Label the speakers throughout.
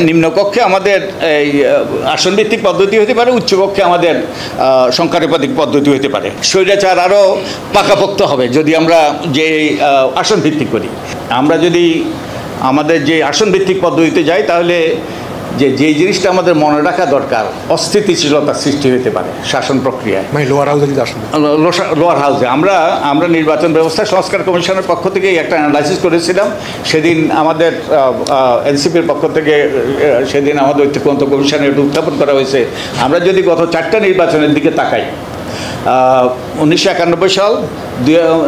Speaker 1: নিম্নকক্ষে আমাদের এই আসনভিত্তিক পদ্ধতি হতে পারে, উচ্চকক্ষে আমাদের সংখ্যানুপাতিক পদ্ধতি হতে পারে। স্বৈরাচার আরও পাকাপোক্ত হবে যদি আমরা যে আসনভিত্তিক করি। আমরা যদি আমাদের যে আসনভিত্তিক পদ্ধতিতে যাই তাহলে যেই জিনিসটা আমাদের মনে রাখা দরকার, অস্থিতিশীলতার সৃষ্টি হতে পারে শাসন প্রক্রিয়ায়। লোয়ার হাউসে আমরা নির্বাচন ব্যবস্থা সংস্কার কমিশনের পক্ষ থেকে একটা অ্যানালাইসিস করেছিলাম। সেদিন আমাদের এনসিপির পক্ষ থেকে সেদিন আমাদের ঐক্যমত্য কমিশনে উত্থাপন করা হয়েছে। আমরা যদি গত 4টা নির্বাচনের দিকে তাকাই, 1991 সাল,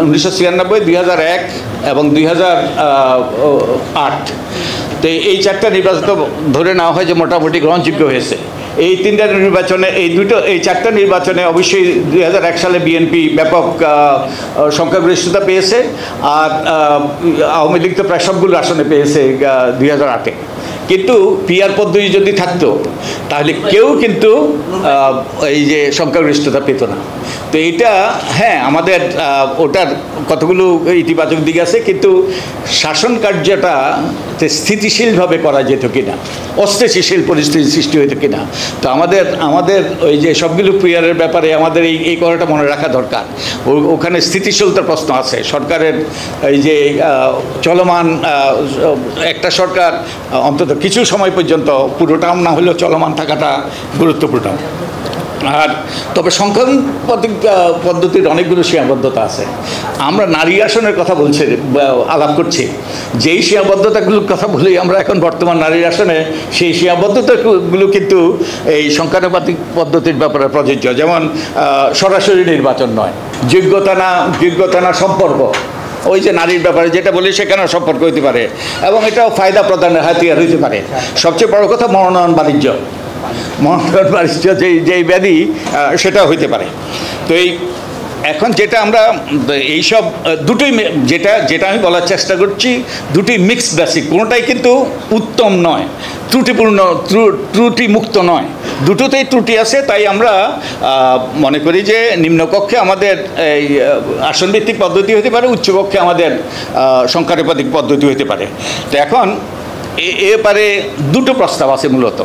Speaker 1: 1996, 2001 এবং 2008, তো এই 4টা নির্বাচন ধরে নেওয়া হয় যে মোটামুটি গ্রহণযোগ্য হয়েছে। এই 3টা নির্বাচনে এই 4টা নির্বাচনে অবশ্যই 2001 সালে বিএনপি ব্যাপক সংখ্যাগরিষ্ঠতা পেয়েছে, আর আওয়ামী লীগ তো প্রায় সবগুলো আসনে পেয়েছে 2008-এ। কিন্তু পিআর পদ্ধতি যদি থাকতো তাহলে কেউ কিন্তু এই যে সংখ্যাগরিষ্ঠতা পেত না। তো এইটা হ্যাঁ, আমাদের ওটার কতগুলো ইতিবাচক দিক আছে, কিন্তু শাসন কার্যটা স্থিতিশীলভাবে করা যেত কিনা, অস্থিতিশীল পরিস্থিতি সৃষ্টি হইতো কিনা। তো আমাদের ওই যে সবগুলো পিআরের ব্যাপারে আমাদের এই কথাটা মনে রাখা দরকার। ওখানে স্থিতিশীলতার প্রশ্ন আছে। সরকারের এই যে চলমান একটা সরকার অন্তত কিছু সময় পর্যন্ত পুরো টার্ম না হলেও চলমান থাকাটা গুরুত্বপূর্ণ। আর তবে সংখ্যানুপাতিক পদ্ধতির অনেকগুলো সীমাবদ্ধতা আছে। আমরা নারী আসনের কথা আলাপ করছি, যেই সীমাবদ্ধতাগুলোর কথা বলি আমরা এখন বর্তমান নারী আসনে, সেই সীমাবদ্ধতাগুলো কিন্তু এই সংখ্যানুপাতিক পদ্ধতির ব্যাপারে প্রযোজ্য। যেমন সরাসরি নির্বাচন নয়, যোগ্যতা না সম্পর্ক, ওই যে নারীর ব্যাপারে যেটা বলি সেখানেও সম্পর্ক হইতে পারে, এবং এটাও ফায়দা প্রদানের হাতিয়ার হইতে পারে। সবচেয়ে বড় কথা মনোনয়ন বাণিজ্য যেই ব্যাধি সেটা হইতে পারে। তো এখন যেটা আমরা এইসব দুটোই যেটা আমি বলার চেষ্টা করছি, দুটি মিক্স বেসিক, কোনোটাই কিন্তু উত্তম নয়, ত্রুটি মুক্ত নয়, দুটোতেই ত্রুটি আছে। তাই আমরা মনে করি যে নিম্নকক্ষে আমাদের এই আসনভিত্তিক পদ্ধতি হতে পারে, উচ্চকক্ষে আমাদের সংখ্যানুপাতিক পদ্ধতি হতে পারে। তো এখন এবারে দুটো প্রস্তাব আছে, মূলত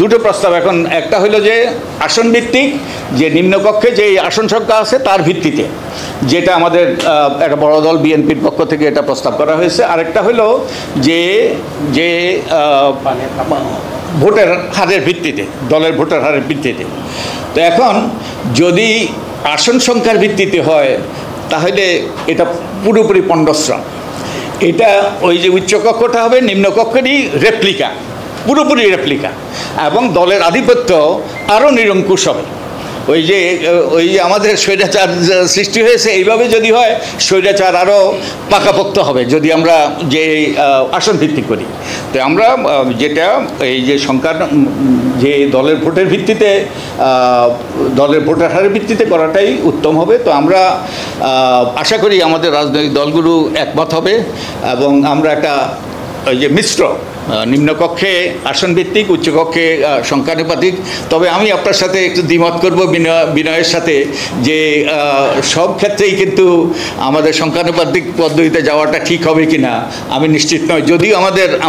Speaker 1: দুটো প্রস্তাব। এখন একটা হলো যে আসনভিত্তিক, যে নিম্নকক্ষে যে আসন সংখ্যা আছে তার ভিত্তিতে, যেটা আমাদের একটা বড় দল বিএনপির পক্ষ থেকে এটা প্রস্তাব করা হয়েছে। আরেকটা হলো যে ভোটের হারের ভিত্তিতে, দলের ভোটের হারের ভিত্তিতে। তো এখন যদি আসন সংখ্যার ভিত্তিতে হয় তাহলে এটা পুরোপুরি পণ্ডশ্রম। এটা ওই যে উচ্চকক্ষটা হবে নিম্নকক্ষেরই রেপ্লিকা, পুরোপুরি রেপ্লিকা, এবং দলের আধিপত্য আরও নিরঙ্কুশ হবে। ওই যে আমাদের স্বৈরাচার সৃষ্টি হয়েছে, এইভাবে যদি হয় স্বৈরাচার আরও পাকাপোক্ত হবে যদি আমরা যে আসন ভিত্তিক করি। তো আমরা যেটা এই যে যে দলের ভোটের ভিত্তিতে, দলের ভোটের হারের ভিত্তিতে করাটাই উত্তম হবে। তো আমরা আশা করি আমাদের রাজনৈতিক দলগুলো একমত হবে, এবং আমরা একটা ওই যে মিশ্র নিম্নকক্ষে আসনভিত্তিক, উচ্চকক্ষে সংখ্যানুপাতিক। তবে আমি আপনার সাথে একটু দ্বিমত করব বিনয়ের সাথে, যে সব ক্ষেত্রেই কিন্তু আমাদের সংখ্যানুপাতিক পদ্ধতিতে যাওয়াটা ঠিক হবে কি না আমি নিশ্চিত নই। যদিও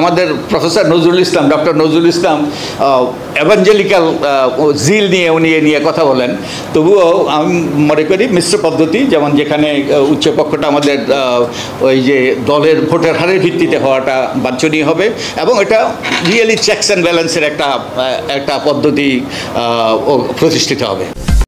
Speaker 1: আমাদের প্রফেসর নজরুল ইসলাম, ডক্টর নজরুল ইসলাম এভাঞ্জেলিক্যাল জিল নিয়ে কথা বলেন, তবুও আমি মনে করি মিশ্র পদ্ধতি, যেমন যেখানে উচ্চপক্ষটা আমাদের ওই যে দলের ভোটের হারের ভিত্তিতে হওয়াটা বাঞ্ছনীয় হবে, এবং এটা রিয়েলি চেকস অ্যান্ড ব্যালেন্সের একটা পদ্ধতি প্রতিষ্ঠিত হবে।